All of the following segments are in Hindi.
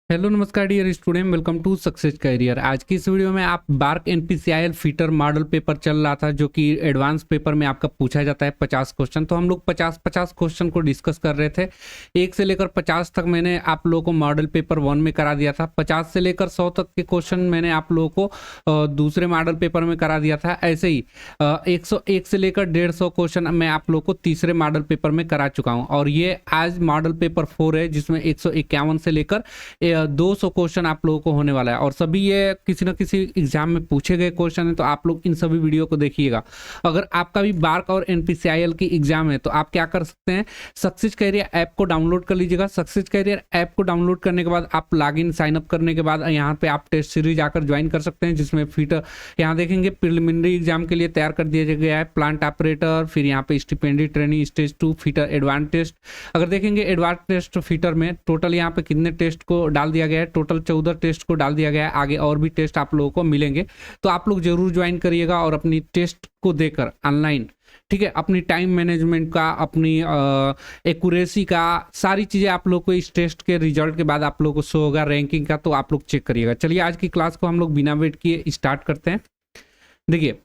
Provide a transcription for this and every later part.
हेलो नमस्कार dear student, welcome to success career. आज की इस वीडियो में आप BARC NPCIL fitter model paper चल रहा था जो कि एडवांस पेपर में आपका पूछा जाता है 50 क्वेश्चन। तो हम लोग 50 क्वेश्चन को डिस्कस कर रहे थे। 1 से लेकर 50 तक मैंने आप लोगों को मॉडल पेपर 1 में करा दिया था। 50 से लेकर 100 तक के क्वेश्चन मैंने आप लोगों को दूसरे मॉडल पेपर में करा दिया था। ऐसे ही 101 से लेकर 150 क्वेश्चन मैं आप लोगों को तीसरे मॉडल पेपर में करा चुका हूँ। और ये आज मॉडल पेपर 4 है जिसमें 151 से लेकर 200 क्वेश्चन आप लोगों को होने वाला है। और सभी ये किसी न किसी एग्जाम में पूछे गए क्वेश्चन है, तो आप लोग इन सभी वीडियो को देखिएगा। अगर आपका भी बार्क और एनपीसीआईएल की एग्जाम है तो आप क्या कर सकते हैं, सक्सेस कैरियर ऐप को डाउनलोड कर लीजिएगा। सक्सेस कैरियर ऐप को डाउनलोड करने के बाद आप लॉगिन साइन अप करने के बाद यहाँ पे आप टेस्ट सीरीज आकर ज्वाइन कर सकते हैं, जिसमें फीटर यहाँ देखेंगे प्रिलिमिनरी एग्जाम के लिए तैयार कर दिया गया है, प्लांट ऑपरेटर, फिर यहाँ पे stipendiary training stage 2 fitter advance test. अगर देखेंगे एडवांस टेस्ट फीटर में टोटल यहाँ पे कितने टेस्ट को डाल दिया गया है, टोटल 14 टेस्ट को डाल दिया गया है। आगे और भी टेस्ट आप लोगों को मिलेंगे, तो आप लोग जरूर ज्वाइन करिएगा और अपनी टेस्ट को देकर ऑनलाइन, ठीक है, अपनी टाइम मैनेजमेंट का, अपनी एक्यूरेसी का, सारी चीज़ें आप लोग को इस टेस्ट के रिजल्ट के बाद आप लोग को शो होगा रैंकिंग का, तो आप लोग चेक करिएगा। चलिए आज की क्लास को हम लोग बिना वेट किए स्टार्ट करते हैं। देखिए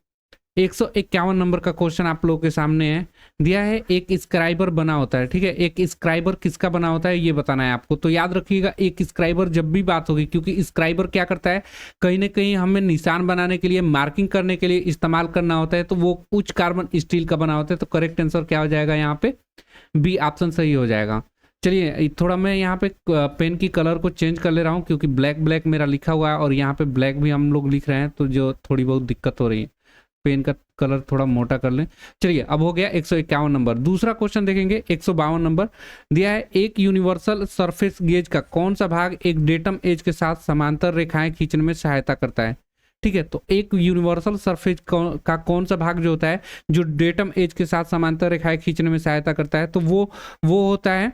151 नंबर का क्वेश्चन आप लोगों के सामने है, दिया है एक स्क्राइबर बना होता है। ठीक है, एक स्क्राइबर किसका बना होता है ये बताना है आपको। तो याद रखिएगा, एक स्क्राइबर जब भी बात होगी, क्योंकि स्क्राइबर क्या करता है, कहीं ना कहीं हमें निशान बनाने के लिए, मार्किंग करने के लिए इस्तेमाल करना होता है, तो वो उच्च कार्बन स्टील का बना होता है। तो करेक्ट आंसर क्या हो जाएगा यहाँ पे, बी ऑप्शन सही हो जाएगा। चलिए थोड़ा मैं यहाँ पे पेन की कलर को चेंज कर ले रहा हूँ, क्योंकि ब्लैक ब्लैक मेरा लिखा हुआ है और यहाँ पे ब्लैक भी हम लोग लिख रहे हैं, तो जो थोड़ी बहुत दिक्कत हो रही है, पेन का कलर थोड़ा मोटा कर लें। चलिए अब हो गया 151 नंबर। दूसरा क्वेश्चन देखेंगे 152 नंबर, दिया है एक यूनिवर्सल सरफेस गेज का कौन सा भाग एक डेटम एज के साथ समांतर रेखाएं खींचने में सहायता करता है। ठीक है, तो एक यूनिवर्सल सरफेस का कौन सा भाग जो होता है, जो डेटम एज के साथ समांतर रेखाएं खींचने में सहायता करता है, तो वो होता है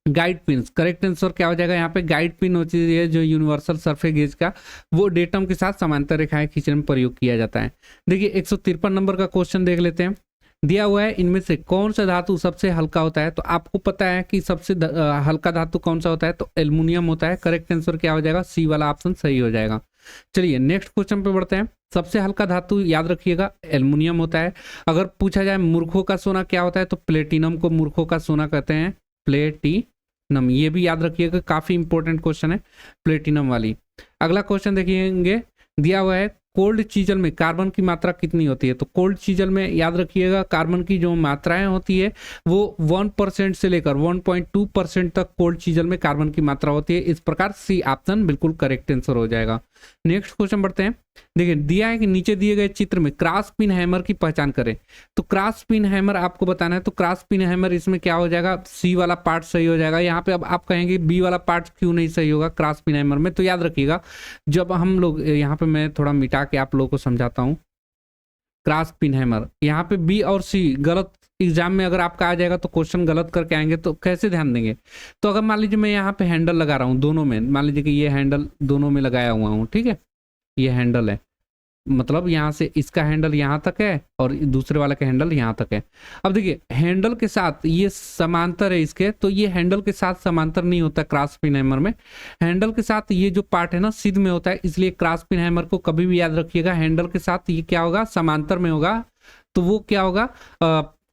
गाइड पिन। करेक्ट आंसर क्या हो जाएगा यहाँ पे, गाइड पिन होती है जो यूनिवर्सल सरफेस गेज का, वो डेटम के साथ समांतर रेखाएं खींचने में प्रयोग किया जाता है। देखिए 153 नंबर का क्वेश्चन देख लेते हैं। दिया हुआ है इनमें से कौन सा धातु सबसे हल्का होता है। तो आपको पता है कि सबसे हल्का धातु कौन सा होता है, तो एल्युमिनियम होता है। करेक्ट आंसर क्या हो जाएगा, सी वाला ऑप्शन सही हो जाएगा। चलिए नेक्स्ट क्वेश्चन पे बढ़ते हैं। सबसे हल्का धातु याद रखिएगा एल्युमिनियम होता है। अगर पूछा जाए मूर्खों का सोना क्या होता है, तो प्लेटिनम को मूर्खों का सोना कहते हैं, प्लेटिनम। ये भी याद रखिएगा, काफी इंपॉर्टेंट क्वेश्चन है प्लेटिनम वाली। अगला क्वेश्चन देखिएंगे, दिया हुआ है कोल्ड चीजल में कार्बन की मात्रा कितनी होती है। तो कोल्ड चीजल में याद रखिएगा कार्बन की जो मात्राएं होती है वो 1% से लेकर 1.2% तक कोल्ड चीजल में कार्बन की मात्रा होती है। इस प्रकार सी ऑप्शन बिल्कुल करेक्ट आंसर हो जाएगा। नेक्स्ट क्वेश्चन बढ़ते हैं। देखिए दिया है कि नीचे दिए गए चित्र में क्रॉस पिन हैमर की पहचान करें। तो क्रॉस पिन हैमर आपको बताना है, तो क्रॉस पिन हैमर इसमें क्या हो जाएगा, सी वाला पार्ट सही हो जाएगा। यहाँ पे अब आप कहेंगे बी वाला पार्ट क्यों नहीं सही होगा क्रॉस पिन हैमर में, तो याद रखिएगा जब हम लोग यहाँ पे, मैं थोड़ा मिटा के आप लोगों को समझाता हूँ। क्रॉस पिन हैमर यहाँ पे बी और सी गलत, एग्जाम में अगर आपका आ जाएगा तो क्वेश्चन गलत करके आएंगे, तो कैसे ध्यान देंगे। तो अगर मान लीजिए मैं यहाँ पे हैंडल लगा रहा हूँ दोनों में, मान लीजिए कि ये हैंडल दोनों में लगाया हुआ हूँ, ठीक है, ये हैंडल है, मतलब यहाँ से इसका हैंडल यहाँ तक है और दूसरे वाला का हैंडल यहाँ तक है। अब देखिए हैंडल के साथ ये समांतर है इसके, तो ये हैंडल के साथ समांतर नहीं होता क्रॉस पिन हैमर में। हैंडल के साथ ये जो पार्ट है ना सिद्ध में होता है, इसलिए क्रॉस पिन हैमर को कभी भी याद रखिएगा हैंडल के साथ ये क्या होगा, समांतर में होगा, तो वो क्या होगा,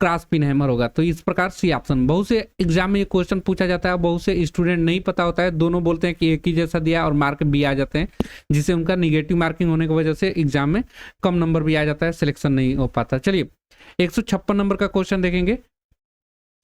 क्रॉस पिन हैमर होगा। तो इस प्रकार सी ऑप्शन। बहुत से एग्जाम में ये क्वेश्चन पूछा जाता है, बहुत से स्टूडेंट नहीं पता होता है, दोनों बोलते हैं कि एक ही जैसा दिया और मार्क बी आ जाते हैं, जिससे उनका निगेटिव मार्किंग होने की वजह से एग्जाम में कम नंबर भी आ जाता है, सिलेक्शन नहीं हो पाता। चलिए 156 नंबर का क्वेश्चन देखेंगे।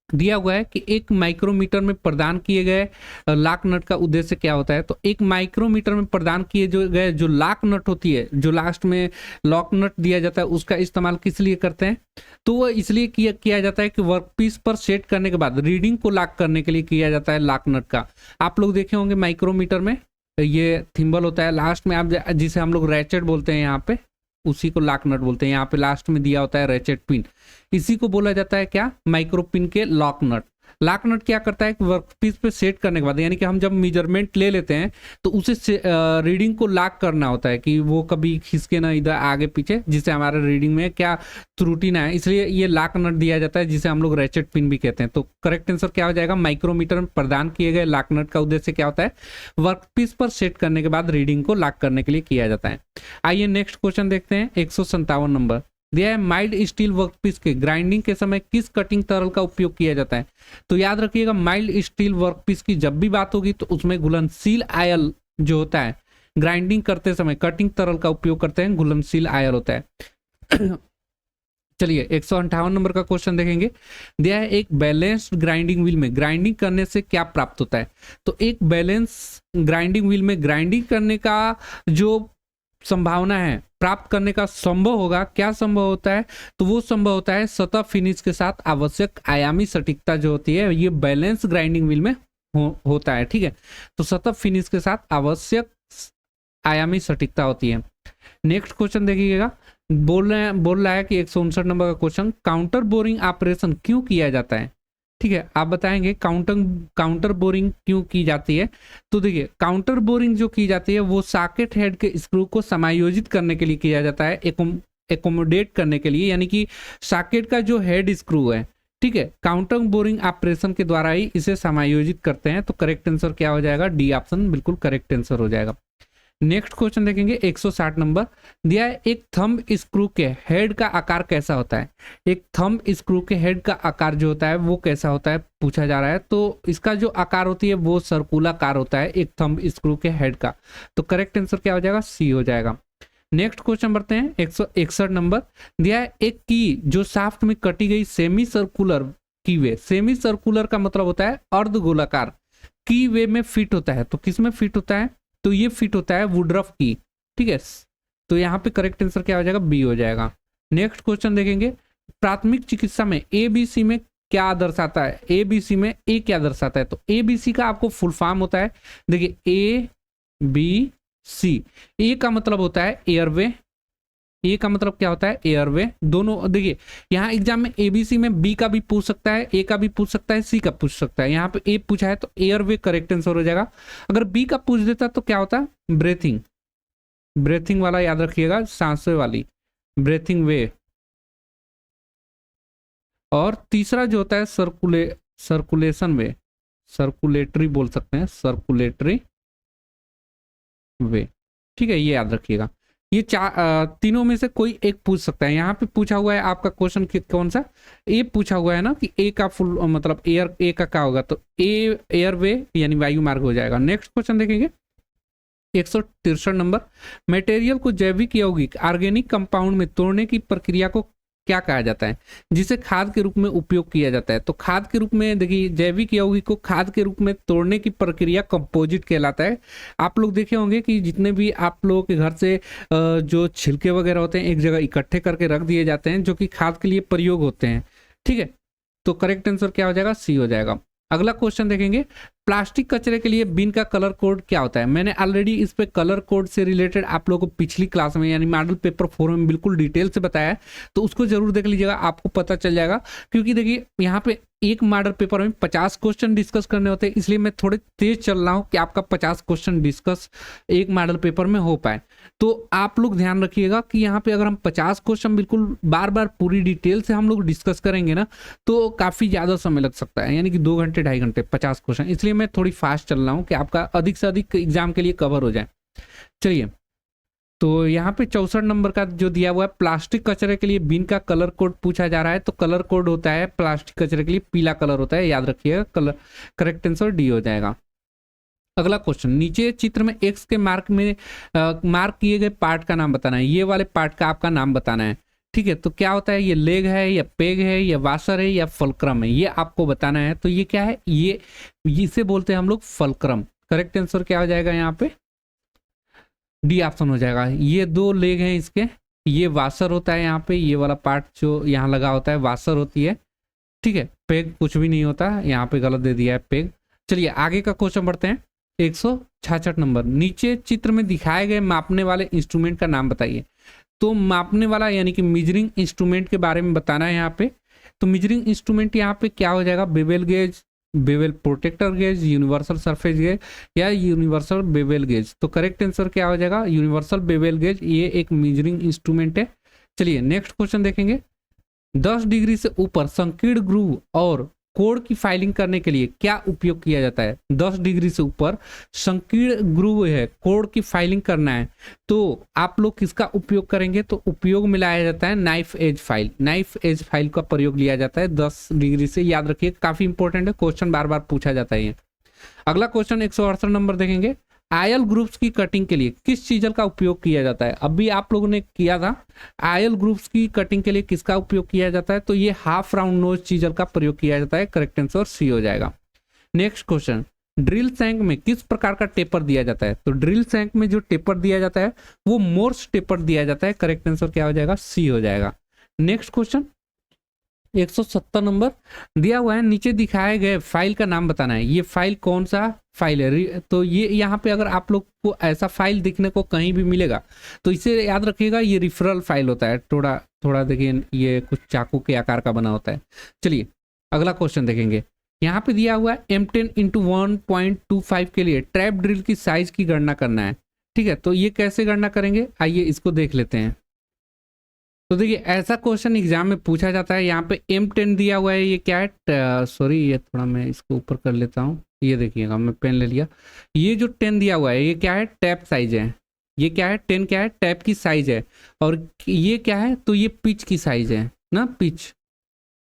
दिया हुआ है कि एक माइक्रोमीटर में प्रदान किए गए लॉक नट का उद्देश्य क्या होता है। तो एक माइक्रोमीटर में प्रदान किए गए जो लॉक नट होती है, जो लास्ट में लॉक नट दिया जाता है, उसका इस्तेमाल किस लिए करते हैं, तो वो इसलिए किया जाता है कि वर्कपीस पर सेट करने के बाद रीडिंग को लॉक करने के लिए किया जाता है लॉक नट का। आप लोग देखे होंगे माइक्रोमीटर में ये थिम्बल होता है लास्ट में, आप जिसे हम लोग रैचेट बोलते हैं यहाँ पे, उसी को लॉक नट बोलते हैं। यहाँ पे लास्ट में दिया होता है रैचेट पिन, इसी को बोला जाता है क्या, माइक्रो पिन के लॉक नट। लॉक नट क्या करता है, वर्कपीस पे सेट करने के बाद, यानी कि हम जब मेजरमेंट ले लेते हैं तो उसे रीडिंग को लॉक करना होता है कि वो कभी खिसके ना इधर आगे पीछे, जिससे हमारे रीडिंग में क्या त्रुटि ना है, इसलिए ये लॉक नट दिया जाता है जिसे हम लोग रैचेट पिन भी कहते हैं। तो करेक्ट आंसर क्या हो जाएगा, माइक्रोमीटर में प्रदान किए गए लॉक नट का उद्देश्य क्या होता है, वर्कपीस पर सेट करने के बाद रीडिंग को लॉक करने के लिए किया जाता है। आइए नेक्स्ट क्वेश्चन देखते हैं। 157 नंबर दिया है, माइल्ड स्टील वर्कपीस के ग्राइंडिंग के समय किस कटिंग तरल का उपयोग किया जाता है। तो याद रखिएगा, माइल्ड स्टील वर्कपीस की जब भी बात होगी तो उसमें घुलनशील आयल जो होता है, ग्राइंडिंग करते समय कटिंग तरल का उपयोग करते हैं, घुलनशील आयल होता है। चलिए 158 नंबर का क्वेश्चन देखेंगे। दिया है, एक बैलेंस्ड ग्राइंडिंग व्हील में ग्राइंडिंग करने से क्या प्राप्त होता है। तो एक बैलेंस ग्राइंडिंग व्हील में ग्राइंडिंग करने का जो संभावना है, प्राप्त करने का संभव होगा, क्या संभव होता है, तो वो संभव होता है सतह फिनिश के साथ आवश्यक आयामी सटीकता जो होती है, ये बैलेंस ग्राइंडिंग व्हील में होता है। ठीक है, तो सतह फिनिश के साथ आवश्यक आयामी सटीकता होती है। नेक्स्ट क्वेश्चन देखिएगा, बोल रहा है कि 159 नंबर का क्वेश्चन, काउंटर बोरिंग ऑपरेशन क्यों किया जाता है। ठीक है, आप बताएंगे काउंटर बोरिंग क्यों की जाती है। तो देखिए, काउंटर बोरिंग जो की जाती है वो सॉकेट हेड के स्क्रू को समायोजित करने के लिए किया जाता है, एकोमोडेट करने के लिए, यानी कि सॉकेट का जो हेड स्क्रू है, ठीक है, काउंटर बोरिंग ऑपरेशन के द्वारा ही इसे समायोजित करते हैं। तो करेक्ट आंसर क्या हो जाएगा, डी ऑप्शन बिल्कुल करेक्ट आंसर हो जाएगा। नेक्स्ट क्वेश्चन देखेंगे। 160 नंबर दिया है, एक थंब स्क्रू के हेड का आकार कैसा होता है। एक थंब स्क्रू के हेड का आकार जो होता है वो कैसा होता है पूछा जा रहा है। तो इसका जो आकार होती है वो सर्कुलाकार होता है, एक थंब स्क्रू के हेड का। तो करेक्ट आंसर क्या हो जाएगा, सी हो जाएगा। नेक्स्ट क्वेश्चन बढ़ते हैं। 161 नंबर दिया है, एक की जो शाफ्ट में कटी गई सेमी सर्कुलर की वे, सेमी सर्कुलर का मतलब होता है अर्धगोलाकार, की वे में फिट होता है। तो किस में फिट होता है, तो ये फिट होता है वुडरफ की। ठीक है, तो यहाँ पे करेक्ट आंसर क्या हो जाएगा, बी हो जाएगा। नेक्स्ट क्वेश्चन देखेंगे, प्राथमिक चिकित्सा में एबीसी में क्या दर्शाता है। एबीसी में ए क्या दर्शाता है, तो एबीसी का आपको फुल फॉर्म होता है, देखिए ए बी सी। ए का मतलब होता है एयरवे, ए का मतलब क्या होता है, एयरवे। दोनों देखिए, यहाँ एग्जाम में एबीसी में बी का भी पूछ सकता है, ए का भी पूछ सकता है, सी का पूछ सकता है। यहाँ पे ए पूछा है तो एयरवे करेक्ट आंसर हो जाएगा। अगर बी का पूछ देता तो क्या होता, ब्रेथिंग, ब्रेथिंग वाला याद रखिएगा, सांसों वाली, ब्रेथिंग वे। और तीसरा जो होता है सर्कुलेशन वे, सर्कुलेटरी बोल सकते हैं, सर्कुलेटरी वे। ठीक है, ये याद रखिएगा। ये तीनों में से कोई एक पूछ सकता है। यहाँ पे पूछा हुआ है आपका क्वेश्चन कौन सा, ए पूछा हुआ है ना कि ए का फुल मतलब एयर, ए का क्या होगा, तो ए एयरवे यानी वायु मार्ग हो जाएगा। नेक्स्ट क्वेश्चन देखेंगे। 163 नंबर, मटेरियल को जैविक यौगिक ऑर्गेनिक कंपाउंड में तोड़ने की प्रक्रिया को क्या कहा जाता है, जिसे खाद के रूप में उपयोग किया जाता है। तो खाद के रूप में देखिए, जैविक यौगिक को खाद के रूप में तोड़ने की प्रक्रिया कंपोजिट कहलाता है। आप लोग देखे होंगे कि जितने भी आप लोगों के घर से जो छिलके वगैरह होते हैं एक जगह इकट्ठे करके रख दिए जाते हैं, जो कि खाद के लिए प्रयोग होते हैं। ठीक है, तो करेक्ट आंसर क्या हो जाएगा, सी हो जाएगा। अगला क्वेश्चन देखेंगे, प्लास्टिक कचरे के लिए बिन का कलर कोड क्या होता है। मैंने ऑलरेडी इस पे कलर कोड से रिलेटेड आप लोगों को पिछली क्लास में यानी मॉडल पेपर 4 में बिल्कुल डिटेल से बताया है, तो उसको जरूर देख लीजिएगा, आपको पता चल जाएगा। क्योंकि देखिए, यहाँ पे एक मॉडल पेपर में 50 क्वेश्चन डिस्कस करने होते हैं, इसलिए मैं थोड़े तेज चल रहा हूँ कि आपका 50 क्वेश्चन डिस्कस एक मॉडल पेपर में हो पाए। तो आप लोग ध्यान रखिएगा कि यहाँ पे अगर हम 50 क्वेश्चन बिल्कुल बार बार पूरी डिटेल से हम लोग डिस्कस करेंगे ना, तो काफी ज्यादा समय लग सकता है, यानी कि 2 घंटे 2.5 घंटे 50 क्वेश्चन। इसलिए मैं थोड़ी फास्ट चल रहा हूँ कि आपका अधिक से अधिक एग्जाम के लिए कवर हो जाए। चलिए, तो यहाँ पे 64 नंबर का जो दिया हुआ है, प्लास्टिक कचरे के लिए बिन का कलर कोड पूछा जा रहा है। तो कलर कोड होता है प्लास्टिक कचरे के लिए पीला कलर होता है, याद रखिएगा। कलर करेक्ट आंसर डी हो जाएगा। अगला क्वेश्चन, नीचे चित्र में एक्स के मार्क में मार्क किए गए पार्ट का नाम बताना है। ये वाले पार्ट का आपका नाम बताना है। ठीक है, तो क्या होता है, ये लेग है या पेग है या वाशर है या फलक्रम है, ये आपको बताना है। तो ये क्या है, ये इसे बोलते हैं हम लोग फलक्रम। करेक्ट आंसर क्या हो जाएगा, यहाँ पे डी ऑप्शन हो जाएगा। ये 2 लेग हैं इसके, ये वाशर होता है, यहाँ पे ये वाला पार्ट जो यहाँ लगा होता है वाशर होती है। ठीक है, पेग कुछ भी नहीं होता, यहाँ पे गलत दे दिया है पेग। चलिए आगे का क्वेश्चन बढ़ते हैं। 166 नंबर, नीचे चित्र में दिखाए गए मापने वाले इंस्ट्रूमेंट का नाम बताइए। तो मापने वाला यानी कि मेजरिंग इंस्ट्रूमेंट के बारे में बताना है यहाँ पे। तो मेजरिंग इंस्ट्रूमेंट यहाँ पे क्या हो जाएगा, bevel gauge, bevel protector gauge, universal surface gauge या यूनिवर्सल बेवल गेज। तो करेक्ट आंसर क्या हो जाएगा? यूनिवर्सल बेवल गेज, ये एक मेजरिंग इंस्ट्रूमेंट है। चलिए नेक्स्ट क्वेश्चन देखेंगे। 10 डिग्री से ऊपर संकीर्ण ग्रूव और कोड की फाइलिंग करने के लिए क्या उपयोग किया जाता है? 10 डिग्री से ऊपर संकीर्ण ग्रूव है, कोड की फाइलिंग करना है, तो आप लोग किसका उपयोग करेंगे? तो उपयोग में लाया जाता है knife edge file. Knife edge file का प्रयोग लिया जाता है 10 डिग्री से, याद रखिए काफी इंपॉर्टेंट है, क्वेश्चन बार बार पूछा जाता है ये। अगला क्वेश्चन 168 नंबर देखेंगे। आयल ग्रुप्स की कटिंग के लिए किस चीजल का उपयोग किया जाता है? अभी आप लोगों ने किया था। आयल ग्रुप्स की कटिंग के लिए किसका उपयोग किया जाता है? तो ये हाफ राउंड नोज चीजल का प्रयोग किया जाता है। करेक्ट आंसर सी हो जाएगा। नेक्स्ट क्वेश्चन, ड्रिल सैंक में किस प्रकार का टेपर दिया जाता है? तो ड्रिल सैंक में जो टेपर दिया जाता है वो मोर्स टेपर दिया जाता है। करेक्ट आंसर क्या हो जाएगा? सी हो जाएगा। नेक्स्ट क्वेश्चन 170 नंबर दिया हुआ है, नीचे दिखाए गए फाइल का नाम बताना है। ये फाइल कौन सा फाइल है? तो ये यहाँ पे अगर आप लोग को ऐसा फाइल दिखने को कहीं भी मिलेगा तो इसे याद रखिएगा, ये रिफरल फाइल होता है। थोड़ा थोड़ा देखिए, ये कुछ चाकू के आकार का बना होता है। चलिए अगला क्वेश्चन देखेंगे। यहाँ पे दिया हुआ है M10 इंटू 1.25 के लिए ट्रैप ड्रिल की साइज की गणना करना है। ठीक है, तो ये कैसे गणना करेंगे, आइए इसको देख लेते हैं। तो देखिए ऐसा क्वेश्चन एग्जाम में पूछा जाता है। यहाँ पे M10 दिया हुआ है, ये क्या है? सॉरी, ये थोड़ा मैं इसको ऊपर कर लेता हूँ। ये देखिएगा, मैं पेन ले लिया। ये जो 10 दिया हुआ है ये क्या है? टैप साइज है। ये क्या है? 10 क्या है? टैप की साइज है। और ये क्या है? तो ये पिच की साइज है ना, पिच।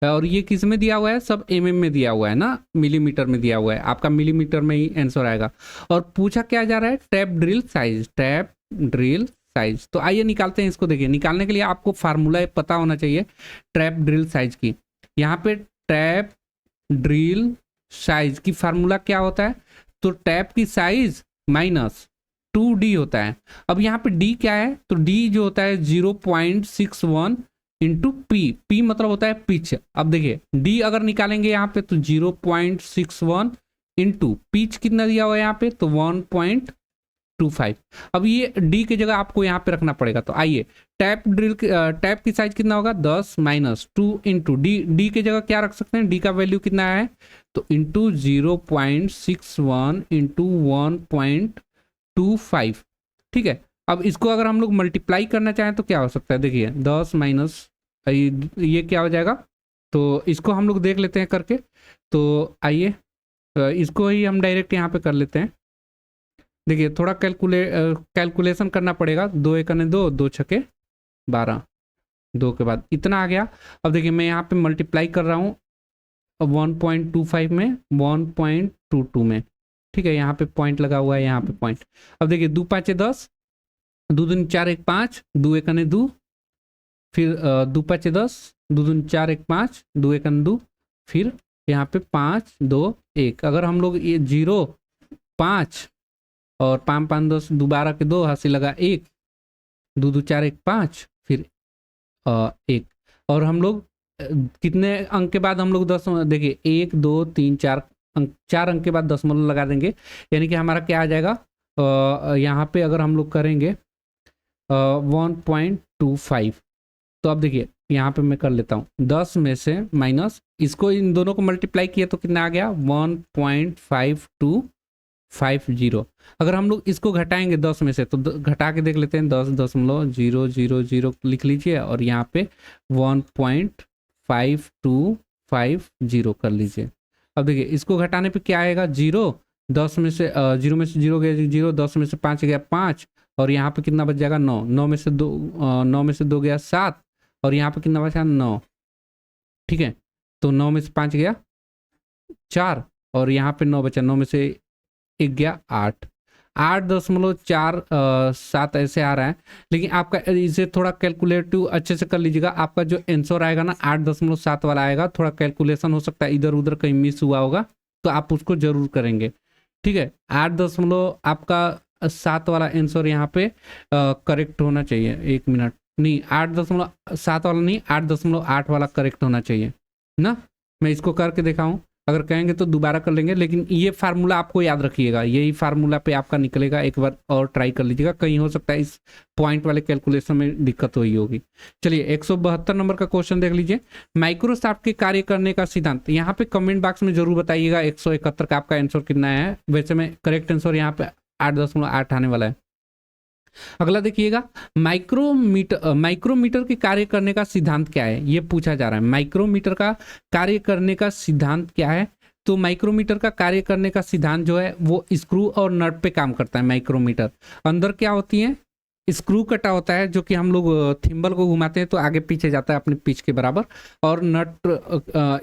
और ये किस में दिया हुआ है? सब mm में दिया हुआ है ना, मिलीमीटर में दिया हुआ है। आपका मिलीमीटर में ही आंसर आएगा। और पूछा क्या जा रहा है? Tap drill size, tap drill size. तो आइए निकालते हैं इसको। देखिए निकालने के लिए आपको फार्मूला पता होना चाहिए ट्रैप ड्रिल साइज की। यहाँ पे टैप ड्रिल साइज की फार्मूला क्या होता है? तो टैप की साइज माइनस 2D होता है। अब यहाँ पे D क्या है? तो D जो होता है 0.61 इंटू पी मतलब होता है पिच। अब देखिए D अगर निकालेंगे यहाँ पे तो 0.61 इंटू पिच कितना दिया हुआ है यहाँ पे? तो 1.25। अब ये D की जगह आपको यहाँ पे रखना पड़ेगा। तो आइए टैप की साइज कितना होगा? 10 माइनस 2 इंटू डी की जगह क्या रख सकते हैं? D का वैल्यू कितना है? तो इंटू 0.61 इंटू 1.25। ठीक है, अब इसको अगर हम लोग मल्टीप्लाई करना चाहें तो क्या हो सकता है? देखिए 10 माइनस ये क्या हो जाएगा? तो इसको हम लोग देख लेते हैं करके। तो आइए इसको ही हम डायरेक्ट यहाँ पे कर लेते हैं। देखिए थोड़ा कैलकुलेशन करना पड़ेगा। 2 एकने 2, 2 छके 12, 2 के बाद इतना आ गया। अब देखिए मैं यहाँ पे मल्टीप्लाई कर रहा हूँ 1.25 में 1.22 में। ठीक है, यहाँ पे पॉइंट लगा हुआ है, यहाँ पे पॉइंट। अब देखिए 2 5 10, 2 दूनी 4 1 5, 2 एकने 2, फिर 2 5 10, 2 दूनी 4 1 5, 2 एकने 2, फिर यहाँ पे 5 2 1। अगर हम लोग ये 0 5 और 5 5 10, 2 12 के 2 हासिल लगा 1, 2 2 4 1 5, फिर 1। और हम लोग कितने अंक के बाद हम लोग 10, देखिए 1 2 3 4 अंक, 4 अंक के बाद दशमलव लगा देंगे। यानी कि हमारा क्या आ जाएगा? यहाँ पे अगर हम लोग करेंगे 1.25। तो अब देखिए यहाँ पे मैं कर लेता हूँ 10 में से माइनस, इसको इन दोनों को मल्टीप्लाई किया तो कितना आ गया? 1.5250। अगर हम लोग इसको घटाएंगे 10 में से तो घटा के देख लेते हैं। 10.000 लिख लीजिए और यहाँ पे 1.5250 कर लीजिए। अब देखिए इसको घटाने पे क्या आएगा? 0 10 में से 0 में से 0 गया 0, 10 में से 5 गया 5, और यहाँ पे कितना बच जाएगा? 9। 9 में से 2 गया 7, और यहाँ पे कितना बचा? 9। ठीक है, तो 9 में से 5 गया 4, और यहाँ पे 9 बचा। 9 में से 1 गया 8। 8.47 ऐसे आ रहा है। लेकिन आपका इसे थोड़ा कैलकुलेटिव अच्छे से कर लीजिएगा। आपका जो आंसर आएगा ना 8.7 वाला आएगा। थोड़ा कैलकुलेशन हो सकता है इधर उधर कहीं मिस हुआ होगा, तो आप उसको जरूर करेंगे। ठीक है, 8.7 वाला आंसर यहाँ पे करेक्ट होना चाहिए। 1 मिनट, नहीं 8.7 वाला नहीं, 8.8 वाला करेक्ट होना चाहिए ना। मैं इसको करके दिखाऊं अगर कहेंगे तो दोबारा कर लेंगे, लेकिन ये फार्मूला आपको याद रखिएगा, यही फार्मूला पे आपका निकलेगा। एक बार और ट्राई कर लीजिएगा, कहीं हो सकता है इस पॉइंट वाले कैलकुलेशन में दिक्कत हुई होगी। चलिए 172 नंबर का क्वेश्चन देख लीजिए। माइक्रोसॉफ्ट के कार्य करने का सिद्धांत, यहाँ पे कमेंट बॉक्स में जरूर बताइएगा 171 का आपका आंसर कितना है। वैसे में करेक्ट आंसर यहाँ पे 8.8 आने वाला है। अगला देखिएगा, माइक्रोमीटर के कार्य करने का सिद्धांत क्या है, ये पूछा जा रहा है। माइक्रोमीटर का कार्य करने का सिद्धांत क्या है? तो माइक्रोमीटर का कार्य करने का सिद्धांत जो है वो स्क्रू और नट पे काम करता है। माइक्रोमीटर अंदर क्या होती है, स्क्रू कटा होता है, जो कि हम लोग थिम्बल को घुमाते हैं तो आगे पीछे जाता है अपने पिच के बराबर, और नट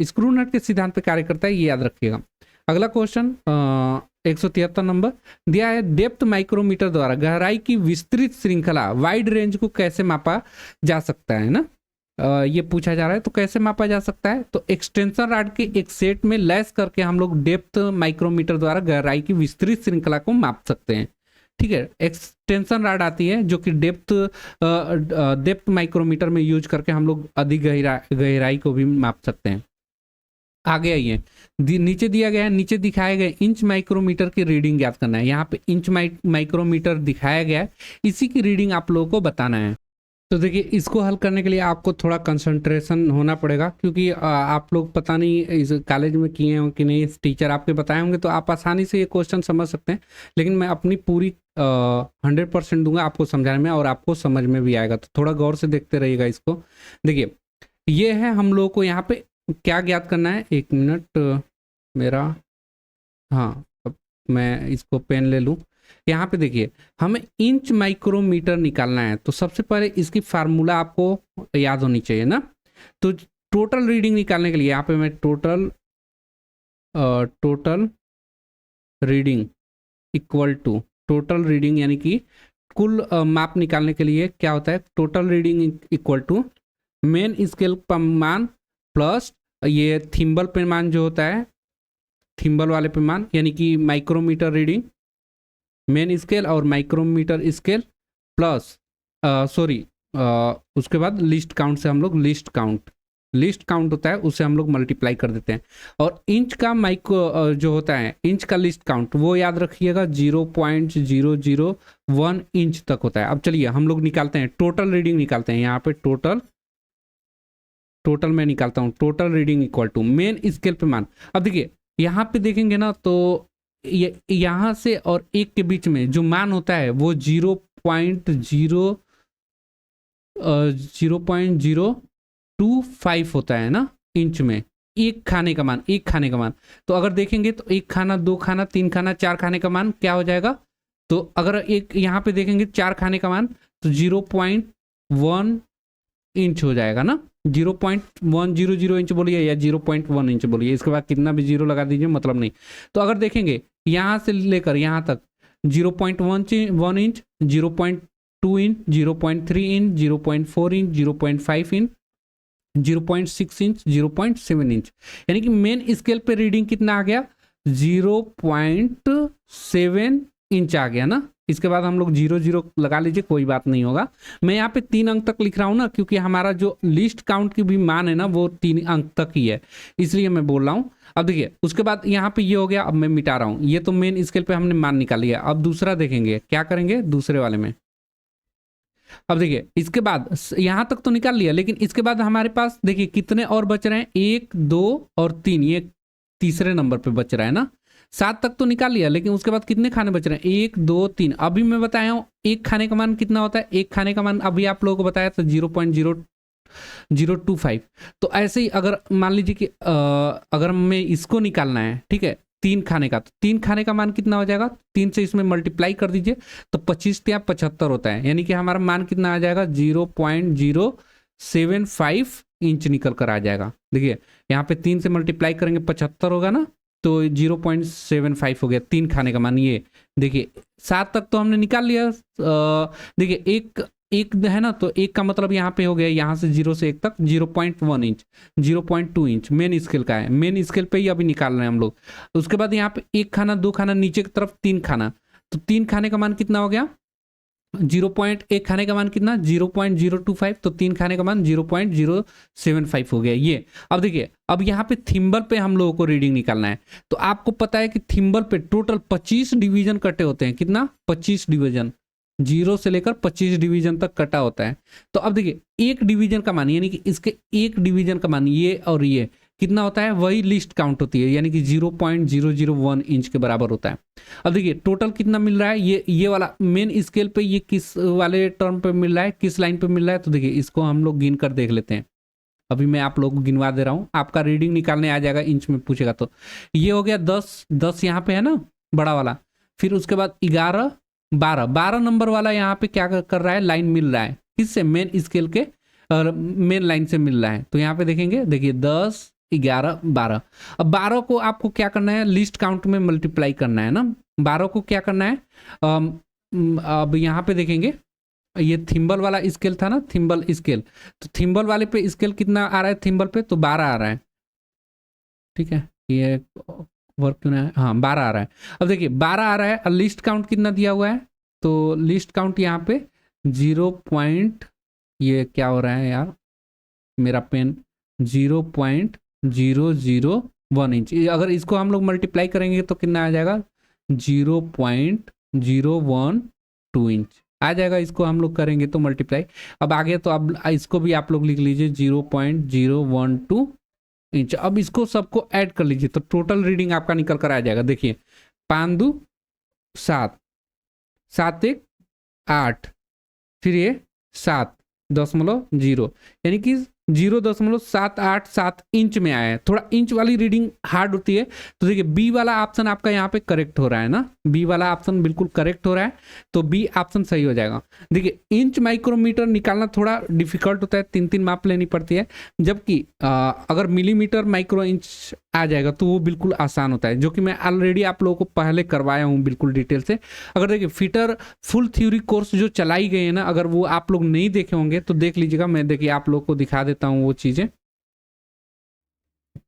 स्क्रू नट के सिद्धांत पे कार्य करता है, ये याद रखिएगा। अगला क्वेश्चन 173 नंबर दिया है, डेप्थ माइक्रोमीटर द्वारा गहराई की विस्तृत श्रृंखला वाइड रेंज को कैसे मापा जा सकता है ना, ये पूछा जा रहा है। तो कैसे मापा जा सकता है? तो एक्सटेंशन रॉड के एक सेट में लैस करके हम लोग डेप्थ माइक्रोमीटर द्वारा गहराई की विस्तृत श्रृंखला को माप सकते हैं। ठीक है, एक्सटेंशन रॉड आती है जो कि डेप्थ माइक्रोमीटर में यूज करके हम लोग अधिक गहराई को भी माप सकते हैं। आगे आइए, नीचे दिया गया है, नीचे दिखाए गए इंच माइक्रोमीटर की रीडिंग याद करना है। यहाँ पे इंच माइक्रोमीटर दिखाया गया है, इसी की रीडिंग आप लोगों को बताना है। तो देखिए, इसको हल करने के लिए आपको थोड़ा कंसंट्रेशन होना पड़ेगा, क्योंकि आप लोग पता नहीं इस कॉलेज में किए हो कि नहीं, टीचर आपके बताए होंगे तो आप आसानी से ये क्वेश्चन समझ सकते हैं, लेकिन मैं अपनी पूरी 100% दूंगा आपको समझाने में, और आपको समझ में भी आएगा। तो थोड़ा गौर से देखते रहिएगा इसको। देखिए, ये है हम लोग को यहाँ पे क्या ज्ञात करना है। एक मिनट मेरा, हाँ अब मैं इसको पेन ले लूँ। यहाँ पे देखिए, हमें इंच माइक्रोमीटर निकालना है, तो सबसे पहले इसकी फार्मूला आपको याद होनी चाहिए ना। तो टोटल रीडिंग निकालने के लिए यहाँ पे मैं total reading equal to total reading, यानी कि कुल माप निकालने के लिए क्या होता है, total reading equal to main scale पैमान प्लस ये थिम्बल पैमान जो होता है, थिम्बल वाले पैमान, यानी कि माइक्रोमीटर रीडिंग मेन स्केल और माइक्रोमीटर स्केल प्लस उसके बाद लिस्ट काउंट से हम लोग लिस्ट काउंट होता है, उससे हम लोग मल्टीप्लाई कर देते हैं। और इंच का जो होता है इंच का लिस्ट काउंट, वो याद रखिएगा 0.001 इंच तक होता है। अब चलिए हम लोग निकालते हैं, टोटल रीडिंग निकालते हैं। यहाँ पे टोटल मैं निकालता हूँ, total reading equal to main scale पैमान। अब देखिए यहाँ पे देखेंगे ना, तो यहाँ से और एक के बीच में जो मान होता है वो 0.025 होता है ना इंच में, एक खाने का मान। तो अगर देखेंगे तो एक खाना, दो खाना, तीन खाना, चार खाने का मान क्या हो जाएगा। तो अगर एक यहाँ पे देखेंगे 4 खाने का मान, तो 0.1 इंच हो जाएगा ना। 0.100 इंच बोलिए या 0.1 इंच बोलिए, इसके बाद कितना भी जीरो लगा दीजिए, मतलब नहीं। तो अगर देखेंगे यहाँ से लेकर यहाँ तक 0.1 inch, 0.2 inch, 0.3 inch, 0.4 inch, 0.5 inch, 0.6 inch, 0.7 inch, यानी कि मेन स्केल पे रीडिंग कितना आ गया, 0.7 इंच आ गया ना। इसके बाद हम लोग 0 लगा लीजिए, कोई बात नहीं होगा। मैं यहाँ पे 3 अंक तक लिख रहा हूँ ना, क्योंकि हमारा जो लिस्ट काउंट की भी मान है ना वो 3 अंक तक ही है, इसलिए मैं बोल रहा हूँ। अब देखिए उसके बाद यहाँ पे ये हो गया, अब मैं मिटा रहा हूँ। ये तो मेन स्केल पे हमने मान निकाल लिया। अब दूसरा देखेंगे, क्या करेंगे दूसरे वाले में। अब देखिए इसके बाद यहाँ तक तो निकाल लिया, लेकिन इसके बाद हमारे पास देखिए कितने और बच रहे हैं, 1, 2 और 3, ये तीसरे नंबर पे बच रहा है ना। 7 तक तो निकाल लिया, लेकिन उसके बाद कितने खाने बच रहे हैं, 1, 2, 3। अभी मैं बताया हूँ एक खाने का मान कितना होता है, एक खाने का मान अभी आप लोगों को बताया था 0.025। तो ऐसे ही अगर मान लीजिए कि अगर हमें इसको निकालना है, ठीक है, 3 खाने का, तो 3 खाने का मान कितना हो जाएगा, 3 से इसमें मल्टीप्लाई कर दीजिए, तो 25 या 75 होता है, यानी कि हमारा मान कितना आ जाएगा, 0.075 इंच निकल कर आ जाएगा। देखिए यहाँ पे 3 से मल्टीप्लाई करेंगे 75 होगा ना, तो 0.75 हो गया 3 खाने का मान। ये देखिए 7 तक तो हमने निकाल लिया। देखिए एक है ना, तो एक का मतलब यहाँ पे हो गया, यहाँ से 0 से 1 तक 0.1 इंच, 0.2 इंच मेन स्केल का है, मेन स्केल पे ही अभी निकाल रहे हैं हम लोग। उसके बाद यहाँ पे 1 खाना, 2 खाना, नीचे की तरफ 3 खाना, तो 3 खाने का मान कितना हो गया, 1 खाने का मान कितना 0.025, तो 3 खाने का मान 0.075 हो गया ये। अब देखिए, अब यहाँ पे थिम्बल पे हम लोगों को रीडिंग निकालना है। तो आपको पता है कि थिम्बल पे टोटल 25 डिवीजन कटे होते हैं। कितना 25 डिवीजन, 0 से लेकर 25 डिवीजन तक कटा होता है। तो अब देखिए, एक डिवीजन का मान यानी कि इसके एक डिवीजन का मान ये और ये कितना होता है, वही लिस्ट काउंट होती है, यानी कि 0.001 इंच के बराबर होता है। अब देखिए टोटल कितना मिल रहा है, ये वाला मेन स्केल पे ये किस वाले टर्म पे मिल रहा है, किस लाइन पे मिल रहा है। तो देखिए इसको हम लोग गिन कर देख लेते हैं। अभी मैं आप लोगों को गिनवा दे रहा हूँ, आपका रीडिंग निकालने आ जाएगा, इंच में पूछेगा। तो ये हो गया 10 यहाँ पे है ना बड़ा वाला, फिर उसके बाद 11, 12 नंबर वाला यहाँ पे क्या कर रहा है, लाइन मिल रहा है किससे, मेन स्केल के और मेन लाइन से मिल रहा है। तो यहाँ पे देखेंगे, देखिए 10, 11, 12। अब 12 को आपको क्या करना है, लिस्ट काउंट में मल्टीप्लाई करना है ना। 12 को क्या करना है, अब यहाँ पे देखेंगे, ये थिम्बल वाला स्केल था ना, थिम्बल स्केल, तो थिम्बल वाले पे स्केल कितना आ रहा है, थिम्बल पे तो 12 आ रहा है। ठीक है, ये वर्क क्यों ना है, हाँ 12 आ रहा है। अब देखिए 12 आ रहा है और लिस्ट काउंट कितना दिया हुआ है, तो लिस्ट काउंट यहाँ पे 0. ये क्या हो रहा है यार, मेरा पेन 0.001 इंच। अगर इसको हम लोग मल्टीप्लाई करेंगे तो कितना आ जाएगा, 0.012 इंच आ जाएगा। इसको हम लोग करेंगे तो मल्टीप्लाई। अब आगे तो अब इसको भी आप लोग लिख लीजिए 0.012 इंच। अब इसको सबको ऐड कर लीजिए तो टोटल रीडिंग आपका निकल कर आ जाएगा। देखिए 5 2 7, 7 1 8, फिर ये 7.0, यानी कि 0.787 इंच में आया है। थोड़ा इंच वाली रीडिंग हार्ड होती है। तो देखिए बी वाला ऑप्शन आपका यहाँ पे करेक्ट हो रहा है ना, बी वाला ऑप्शन बिल्कुल करेक्ट हो रहा है, तो बी ऑप्शन सही हो जाएगा। देखिए इंच माइक्रोमीटर निकालना थोड़ा डिफिकल्ट होता है, 3 माप लेनी पड़ती है, जबकि अगर मिलीमीटर माइक्रो इंच आ जाएगा तो वो बिल्कुल आसान होता है, जो कि मैं ऑलरेडी आप लोगों को पहले करवाया हूँ बिल्कुल डिटेल से। अगर देखिए फिटर फुल थ्योरी कोर्स जो चलाई गई है ना, अगर वो आप लोग नहीं देखे होंगे तो देख लीजिएगा। मैं देखिए आप लोग को दिखा देता हूँ वो चीज़ें।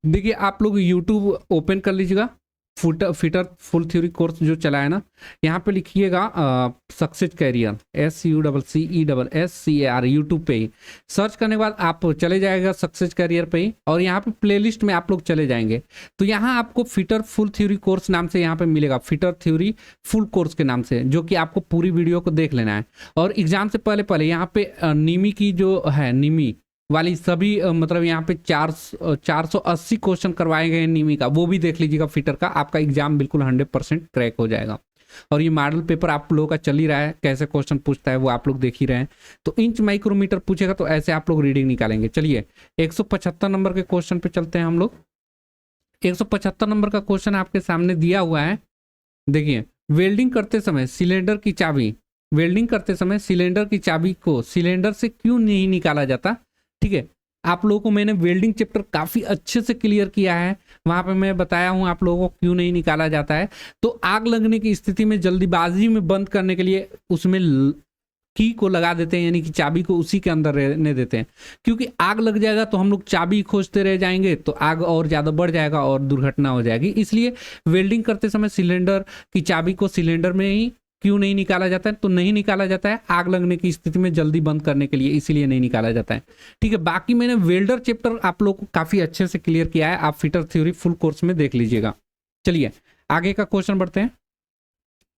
देखिए आप लोग यूट्यूब ओपन कर लीजिएगा, फिटर फुल थ्योरी कोर्स जो चला है ना, यहाँ पे लिखिएगा सक्सेस कैरियर, SUCCESSCAR, यूट्यूब पे ही सर्च करने के बाद आप चले जाएगा सक्सेस कैरियर पे ही, और यहाँ पे प्लेलिस्ट में आप लोग चले जाएंगे तो यहाँ आपको फिटर फुल थ्योरी कोर्स नाम से यहाँ पे मिलेगा, फिटर थ्योरी फुल कोर्स के नाम से, जो कि आपको पूरी वीडियो को देख लेना है। और एग्जाम से पहले यहाँ पे नीमी की जो है, नीमी वाली सभी मतलब यहाँ पे 480 क्वेश्चन करवाए गए हैं नीमी का, वो भी देख लीजिएगा फिटर का। आपका एग्जाम बिल्कुल 100% क्रैक हो जाएगा। और ये मॉडल पेपर आप लोगों का चल ही रहा है, कैसे क्वेश्चन पूछता है वो आप लोग देख ही रहे हैं। तो इंच माइक्रोमीटर पूछेगा तो ऐसे आप लोग रीडिंग निकालेंगे। चलिए 175 नंबर के क्वेश्चन पे चलते हैं हम लोग। 175 नंबर का क्वेश्चन आपके सामने दिया हुआ है। देखिए वेल्डिंग करते समय सिलेंडर की चाबी, वेल्डिंग करते समय सिलेंडर की चाबी को सिलेंडर से क्यों नहीं निकाला जाता। ठीक है, आप लोगों को मैंने वेल्डिंग चैप्टर काफी अच्छे से क्लियर किया है, वहां पे मैं बताया हूं आप लोगों को क्यों नहीं निकाला जाता है। तो आग लगने की स्थिति में जल्दीबाजी में बंद करने के लिए उसमें की को लगा देते हैं, यानी कि चाबी को उसी के अंदर रहने देते हैं, क्योंकि आग लग जाएगा तो हम लोग चाबी खोजते रह जाएंगे तो आग और ज्यादा बढ़ जाएगा और दुर्घटना हो जाएगी। इसलिए वेल्डिंग करते समय सिलेंडर की चाबी को सिलेंडर में ही क्यों नहीं निकाला जाता है, तो नहीं निकाला जाता है आग लगने की स्थिति में जल्दी बंद करने के लिए, इसीलिए नहीं निकाला जाता है। ठीक है, बाकी मैंने वेल्डर चैप्टर आप लोग को काफी अच्छे से क्लियर किया है, आप फिटर थ्योरी फुल कोर्स में देख लीजिएगा। चलिए आगे का क्वेश्चन बढ़ते हैं।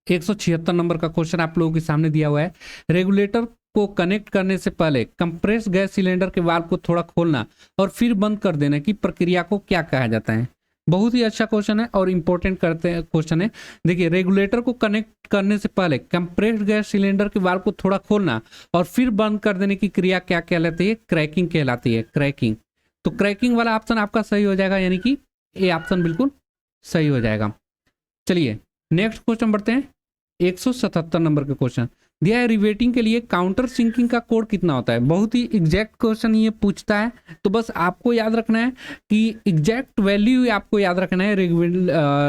176 नंबर का क्वेश्चन आप लोगों के सामने दिया हुआ है। रेगुलेटर को कनेक्ट करने से पहले कंप्रेस गैस सिलेंडर के वाल्व को थोड़ा खोलना और फिर बंद कर देने की प्रक्रिया को क्या कहा जाता है। बहुत ही अच्छा क्वेश्चन है और इंपॉर्टेंट करते हैं क्वेश्चन है। देखिए रेगुलेटर को कनेक्ट करने से पहले कंप्रेस्ड गैस सिलेंडर के वाल्व को थोड़ा खोलना और फिर बंद कर देने की क्रिया क्या कहलाती है, क्रैकिंग कहलाती है, क्रैकिंग। तो क्रैकिंग वाला ऑप्शन आपका सही हो जाएगा, यानी कि ए ऑप्शन बिल्कुल सही हो जाएगा। चलिए नेक्स्ट क्वेश्चन बढ़ते हैं। 177 नंबर का क्वेश्चन दिया है, रिवेटिंग के लिए काउंटर सिंकिंग का कोड कितना होता है। बहुत ही एग्जैक्ट क्वेश्चन ये पूछता है, तो बस आपको याद रखना है कि एग्जैक्ट वैल्यू आपको याद रखना है।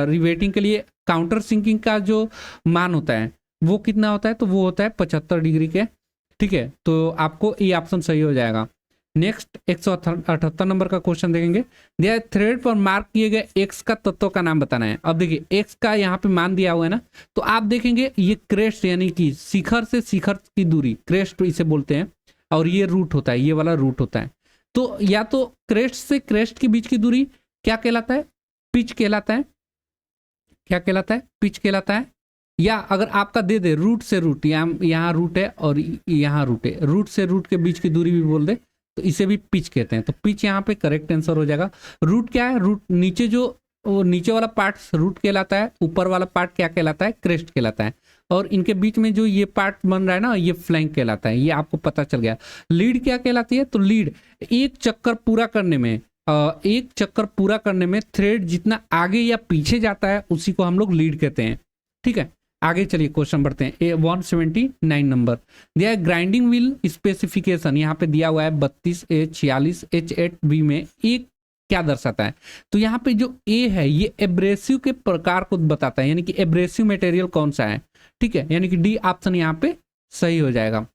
रिवेटिंग के लिए काउंटर सिंकिंग का जो मान होता है वो कितना होता है, तो वो होता है 75 डिग्री के। ठीक है, तो आपको ये ऑप्शन सही हो जाएगा। नेक्स्ट 178 नंबर का क्वेश्चन देखेंगे। दिया थ्रेड पर मार्क किए गए एक्स का तत्व का नाम बताना है। अब देखिए एक्स का यहाँ पे मान दिया हुआ है ना, तो आप देखेंगे ये क्रेस्ट यानी कि शिखर से शिखर की दूरी, क्रेस्ट इसे बोलते हैं, और ये रूट होता है, ये वाला रूट होता है। तो या तो क्रेस्ट से क्रेस्ट के बीच की दूरी क्या कहलाता है, पिच कहलाता है। क्या कहलाता है, पिच कहलाता है। या अगर आपका दे दे रूट से रूट, यहाँ रूट है और यहाँ रूट है, रूट से रूट के बीच की दूरी भी बोल दे तो इसे भी पिच कहते हैं। तो पिच यहाँ पे करेक्ट आंसर हो जाएगा। रूट क्या है, रूट नीचे जो वो नीचे वाला पार्ट रूट कहलाता है, ऊपर वाला पार्ट क्या कहलाता है, क्रेस्ट कहलाता है, और इनके बीच में जो ये पार्ट बन रहा है ना, ये फ्लैंक कहलाता है। ये आपको पता चल गया। लीड क्या कहलाती है, तो लीड एक चक्कर पूरा करने में एक चक्कर पूरा करने में थ्रेड जितना आगे या पीछे जाता है उसी को हम लोग लीड कहते हैं। ठीक है, आगे चलिए क्वेश्चन बढ़ते हैं। 179 नंबर दिया है ग्राइंडिंग व्हील स्पेसिफिकेशन, यहाँ पे दिया हुआ है 32A46H8B में एक क्या दर्शाता है। तो यहाँ पे जो ए है ये एब्रेसिव के प्रकार को बताता है, यानी कि एब्रेसिव मटेरियल कौन सा है। ठीक है, यानी कि डी ऑप्शन यहाँ पे सही हो जाएगा।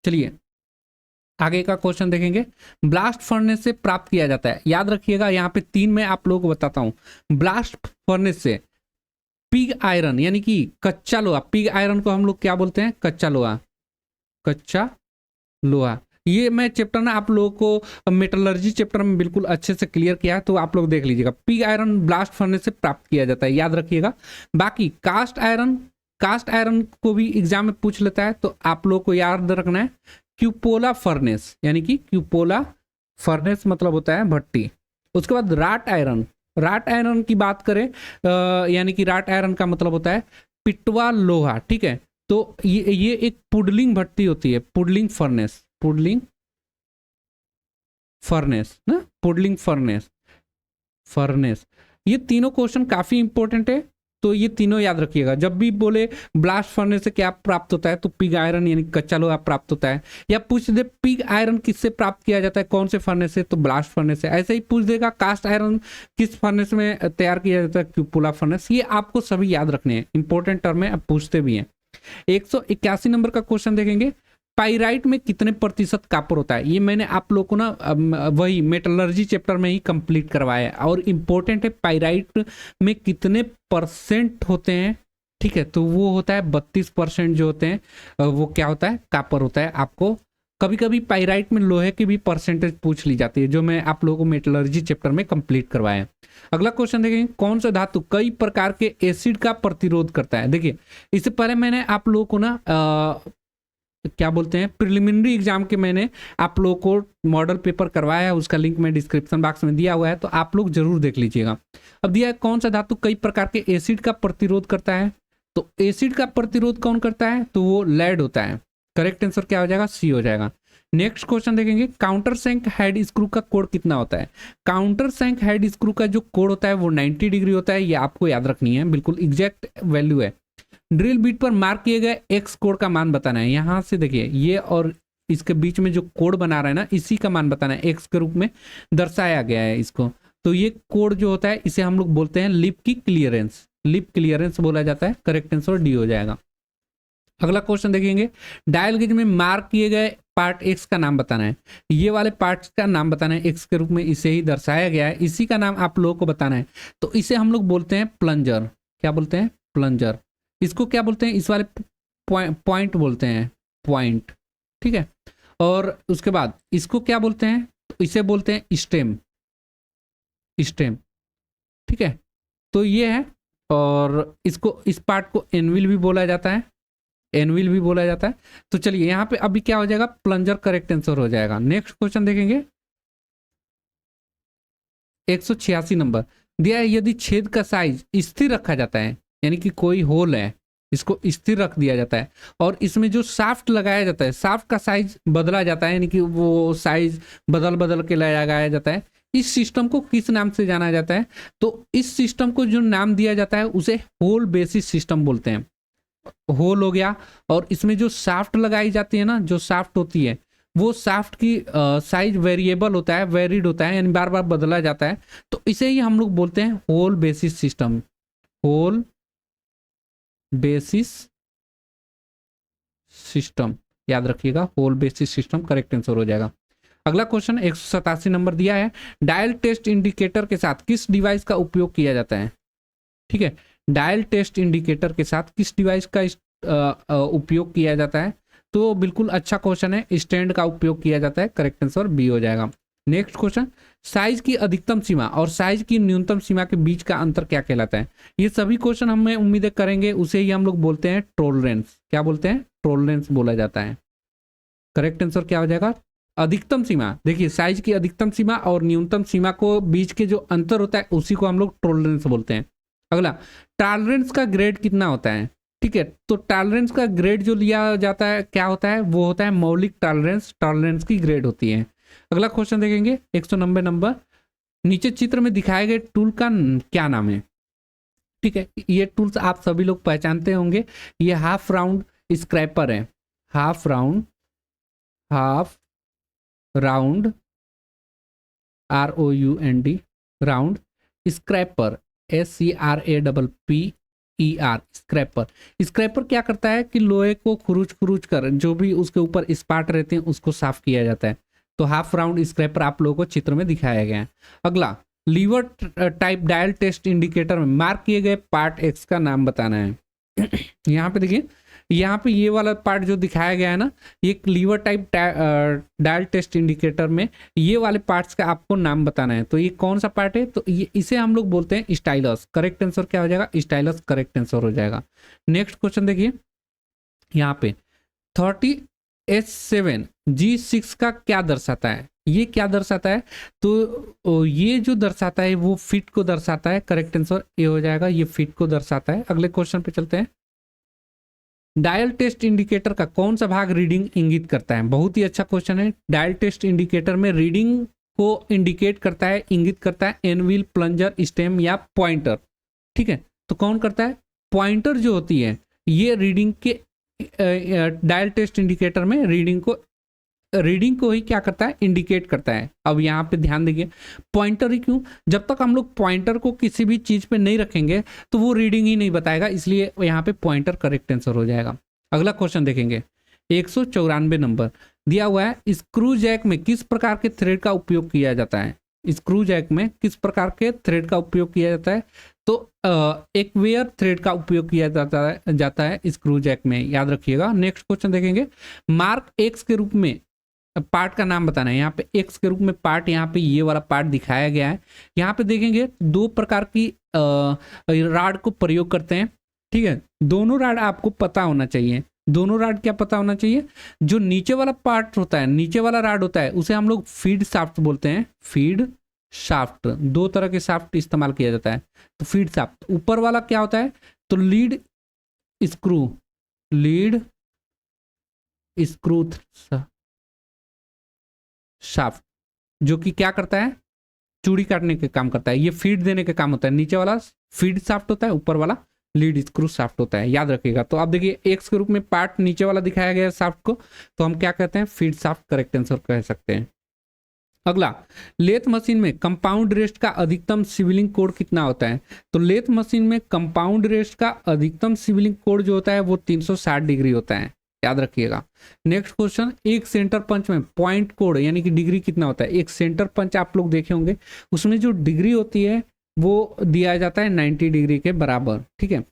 चलिए आगे का क्वेश्चन देखेंगे। ब्लास्ट फर्नेस से प्राप्त किया जाता है, याद रखिएगा यहाँ पे 3 में आप लोगों को बताता हूं। ब्लास्ट फर्नेस से पिग आयरन यानी कि कच्चा लोहा, पिग आयरन को हम लोग क्या बोलते हैं, कच्चा लोहा, कच्चा लोहा। ये मैं चैप्टर ना आप लोगों को मेटलर्जी चैप्टर में बिल्कुल अच्छे से क्लियर किया है, तो आप लोग देख लीजिएगा। पिग आयरन ब्लास्ट फर्नेस से प्राप्त किया जाता है, याद रखिएगा। बाकी कास्ट आयरन को भी एग्जाम में पूछ लेता है, तो आप लोग को याद रखना है क्यूपोला फर्नेस, यानी कि क्यूपोला फर्नेस मतलब होता है भट्टी। उसके बाद राट आयरन की बात करें यानी कि राट आयरन का मतलब होता है पिटवा लोहा। ठीक है, तो ये एक पुडलिंग भट्टी होती है, पुडलिंग फर्नेस। ये तीनों क्वेश्चन काफी इंपॉर्टेंट है, तो ये तीनों याद रखिएगा। जब भी बोले ब्लास्ट फर्नेस से क्या प्राप्त होता है, तो पिग आयरन यानी कच्चा लोहा प्राप्त होता है। या पूछ दे पिग आयरन किससे प्राप्त किया जाता है, कौन से फर्नेस से, तो ब्लास्ट फर्नेस से। ऐसे ही पूछ देगा कास्ट आयरन किस फर्नेस में तैयार किया जाता है, क्यूपोला फर्नेस। ये आपको सभी याद रखने हैं, इंपॉर्टेंट टर्म है, आप पूछते भी हैं। 181 नंबर का क्वेश्चन देखेंगे। पाइराइट में कितने प्रतिशत कॉपर होता है, ये मैंने आप लोग को ना वही मेटलर्जी चैप्टर में ही कंप्लीट करवाया है, और इंपॉर्टेंट है पाइराइट में कितने परसेंट होते हैं। ठीक है, तो वो होता है 32% जो होते हैं वो क्या होता है, कॉपर होता है। आपको कभी कभी पाइराइट में लोहे की भी परसेंटेज पूछ ली जाती है, जो मैं आप लोगों को मेटलर्जी चैप्टर में कंप्लीट करवाया है। अगला क्वेश्चन देखेंगे। कौन सा धातु कई प्रकार के एसिड का प्रतिरोध करता है। देखिए इससे पहले मैंने आप लोगों को ना क्या बोलते हैं प्रिलिमिनरी एग्जाम के मैंने आप लोगों को मॉडल पेपर करवाया है, उसका लिंक मैं डिस्क्रिप्शन बॉक्स में दिया हुआ है, तो आप लोग जरूर देख लीजिएगा। अब दिया है कौन सा धातु कई प्रकार के एसिड का प्रतिरोध करता है, तो एसिड का प्रतिरोध कौन करता है, तो वो लेड होता है। करेक्ट आंसर क्या हो जाएगा, सी हो जाएगा। नेक्स्ट क्वेश्चन देखेंगे। काउंटर सैंक हेड स्क्रू का कोण कितना होता है। काउंटर सैंक हेड स्क्रू का जो कोण होता है वो 90 डिग्री होता है, ये आपको याद रखनी है, बिल्कुल एग्जैक्ट वैल्यू है। ड्रिल बीट पर मार्क किए गए एक्स कोड का मान बताना है। यहां से देखिए ये और इसके बीच में जो कोड बना रहा है ना, इसी का मान बताना है, एक्स के रूप में दर्शाया गया है इसको। तो ये कोड जो होता है इसे हम लोग बोलते हैं लिप की क्लियरेंस, लिप क्लियरेंस बोला जाता है। करेक्ट आंसर डी हो जाएगा। अगला क्वेश्चन देखेंगे। डायल गेज में मार्क किए गए पार्ट एक्स का नाम बताना है। ये वाले पार्ट्स का नाम बताना है, एक्स के रूप में इसे ही दर्शाया गया है, इसी का नाम आप लोगों को बताना है। तो इसे हम लोग बोलते हैं प्लंजर। क्या बोलते हैं, प्लंजर। इसको क्या बोलते हैं, इस वाले पॉइंट बोलते हैं, पॉइंट। ठीक है, और उसके बाद इसको क्या बोलते हैं, तो इसे बोलते हैं स्टेम, स्टेम। ठीक है, तो ये है। और इसको इस पार्ट को एनविल भी बोला जाता है, एनविल भी बोला जाता है। तो चलिए यहाँ पे अभी क्या हो जाएगा, प्लंजर करेक्ट आंसर हो जाएगा। नेक्स्ट क्वेश्चन देखेंगे। 186 नंबर दिया है। यदि छेद का साइज स्थिर रखा जाता है, यानी कि कोई होल है इसको स्थिर रख दिया जाता है, और इसमें जो शाफ्ट लगाया जाता है, शाफ्ट का साइज बदला जाता है, यानी कि वो साइज बदल बदल के लगाया जाता है, इस सिस्टम को किस नाम से जाना जाता है। तो इस सिस्टम को जो नाम दिया जाता है उसे होल बेसिस सिस्टम बोलते हैं। होल हो गया, और इसमें जो शाफ्ट लगाई जाती है ना, जो शाफ्ट होती है वो शाफ्ट की साइज वेरिएबल होता है, वेरिड होता है, यानी बार बार बदला जाता है। तो इसे ही हम लोग बोलते हैं hole basis system, hole basis system. याद रखिएगा, hole basis system correct answer हो जाएगा। अगला क्वेश्चन 187 नंबर दिया है, डायल टेस्ट इंडिकेटर के साथ किस डिवाइस का उपयोग किया जाता है? ठीक है, डायल टेस्ट इंडिकेटर के साथ किस डिवाइस का उपयोग किया जाता है? तो बिल्कुल अच्छा क्वेश्चन है, स्टैंड का उपयोग किया जाता है। करेक्ट आंसर बी हो जाएगा। नेक्स्ट क्वेश्चन, साइज की अधिकतम सीमा और साइज की न्यूनतम सीमा के बीच का अंतर क्या कहलाता है? ये सभी क्वेश्चन हमें उम्मीद करेंगे, उसे ही हम लोग बोलते हैं टॉलरेंस। क्या बोलते हैं? टॉलरेंस बोला जाता है। करेक्ट आंसर क्या हो जाएगा? अधिकतम सीमा। देखिए, साइज की अधिकतम सीमा और न्यूनतम सीमा को बीच के जो अंतर होता है उसी को हम लोग टॉलरेंस बोलते हैं। अगला, टॉलरेंस का ग्रेड कितना होता है? ठीक है, तो टॉलरेंस का ग्रेड जो लिया जाता है क्या होता है? वो होता है मौलिक टॉलरेंस। टॉलरेंस की ग्रेड होती है। अगला क्वेश्चन देखेंगे 190 नंबर, नीचे चित्र में दिखाए गए टूल का क्या नाम है? ठीक है, ये टूल्स आप सभी लोग पहचानते होंगे। ये हाफ राउंड स्क्रैपर है। Half round ROUND round scraper SCRAPPER scraper. Scraper क्या करता है कि लोहे को खुरूच कर जो भी उसके ऊपर स्पाट रहते हैं उसको साफ किया जाता है। तो हाफ राउंड स्क्रैपर आप लोगों को चित्र में दिखाया गया है। अगला, lever type dial test indicator में मार्क किए गए पार्ट एक्स का नाम बताना है। यहाँ पे देखिए, यहाँ पे ये वाला पार्ट जो दिखाया गया है ना, ये lever type dial test indicator में ये वाले पार्ट्स का आपको नाम बताना है। तो ये कौन सा पार्ट है? तो ये इसे हम लोग बोलते हैं स्टाइलस। करेक्ट आंसर क्या हो जाएगा? स्टाइलस करेक्ट आंसर हो जाएगा। नेक्स्ट क्वेश्चन देखिए, यहाँ पे 30H7G6 का क्या दर्शाता है? ये क्या दर्शाता है? तो ये जो दर्शाता है वो फिट को दर्शाता है। करेक्ट आंसर ये हो जाएगा, ये फिट को दर्शाता है। अगले क्वेश्चन पे चलते हैं। डायल टेस्ट इंडिकेटर का कौन सा भाग रीडिंग इंगित करता है? बहुत ही अच्छा क्वेश्चन है। डायल टेस्ट इंडिकेटर में रीडिंग को इंडिकेट करता है, इंगित करता है एनविल, प्लंजर, स्टेम या पॉइंटर। ठीक है, तो कौन करता है? पॉइंटर जो होती है ये रीडिंग के डायल टेस्ट इंडिकेटर में रीडिंग को ही क्या करता है? इंडिकेट करता है। अब यहाँ पे ध्यान देखिए, पॉइंटर ही क्यों? जब तक हम लोग पॉइंटर को किसी भी चीज पे नहीं रखेंगे तो वो रीडिंग ही नहीं बताएगा, इसलिए यहाँ पे पॉइंटर करेक्ट आंसर हो जाएगा। अगला क्वेश्चन देखेंगे 194 नंबर दिया हुआ है, स्क्रू जैक में किस प्रकार के थ्रेड का उपयोग किया जाता है? स्क्रू जैक में किस प्रकार के थ्रेड का उपयोग किया जाता है? तो एक वेयर थ्रेड का उपयोग किया जाता है स्क्रू जैक में, याद रखिएगा। नेक्स्ट क्वेश्चन देखेंगे, मार्क एक्स के रूप में पार्ट का नाम बताना है। यहाँ पे एक्स के रूप में पार्ट, यहाँ पे ये वाला पार्ट दिखाया गया है। यहाँ पे देखेंगे दो प्रकार की राड को प्रयोग करते हैं। ठीक है, दोनों राड आपको पता होना चाहिए। दोनों राड क्या पता होना चाहिए? जो नीचे वाला पार्ट होता है, नीचे वाला राड होता है, उसे हम लोग फीड शाफ्ट बोलते हैं। फीड शाफ्ट, दो तरह के शाफ्ट इस्तेमाल किया जाता है। तो फीड शाफ्ट। ऊपर वाला क्या होता है? तो लीड स्क्रू शाफ्ट, जो कि क्या करता है? चूड़ी काटने के काम करता है। ये फीड देने का काम होता है। नीचे वाला फीड शाफ्ट होता है, ऊपर वाला लीड स्क्रू शाफ्ट होता है, याद रखिएगा। तो आप देखिए एक्स के रूप में पार्ट नीचे वाला दिखाया गया है शाफ्ट को, तो हम क्या कहते हैं? फीड शाफ्ट करेक्ट आंसर कह सकते हैं। अगला, लेथ मशीन में कंपाउंड रेस्ट का अधिकतम सिविलिंग कोड कितना होता है? तो लेथ मशीन में कंपाउंड रेस्ट का अधिकतम सिविलिंग कोड जो होता है वो 360 डिग्री होता है, याद रखिएगा। नेक्स्ट क्वेश्चन, एक सेंटर पंच में पॉइंट कोड यानी कि डिग्री कितना होता है? एक सेंटर पंच आप लोग देखे होंगे, उसमें जो डिग्री होती है वो दिया जाता है 90 डिग्री के बराबर। ठीक है,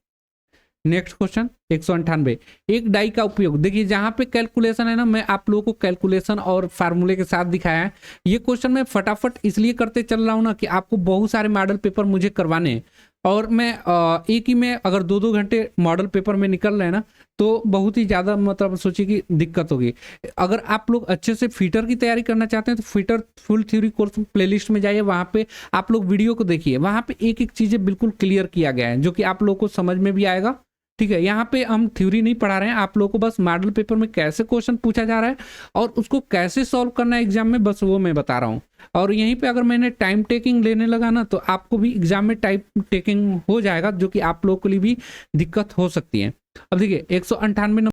नेक्स्ट क्वेश्चन 198, एक डाई का उपयोग। देखिए जहां पे कैलकुलेशन है ना, मैं आप लोगों को कैलकुलेशन और फार्मूले के साथ दिखाया है। ये क्वेश्चन मैं फटाफट इसलिए करते चल रहा हूं ना कि आपको बहुत सारे मॉडल पेपर मुझे करवाने हैं, और मैं एक ही में अगर 2-2 घंटे मॉडल पेपर में निकल रहे हैं ना, तो बहुत ही ज़्यादा मतलब सोचिए कि दिक्कत होगी। अगर आप लोग अच्छे से फीटर की तैयारी करना चाहते हैं तो fitter full theory course playlist में जाइए, वहाँ पे आप लोग वीडियो को देखिए। वहाँ पे एक एक चीज़ें बिल्कुल क्लियर किया गया है, जो कि आप लोग को समझ में भी आएगा। ठीक है, यहाँ पे हम थ्योरी नहीं पढ़ा रहे हैं, आप लोगों को बस मॉडल पेपर में कैसे क्वेश्चन पूछा जा रहा है और उसको कैसे सॉल्व करना है एग्जाम में, बस वो मैं बता रहा हूँ। और यहीं पे अगर मैंने टाइम टेकिंग लेने लगा ना, तो आपको भी एग्जाम में टाइम टेकिंग हो जाएगा, जो कि आप लोगों के लिए भी दिक्कत हो सकती है। अब देखिए 198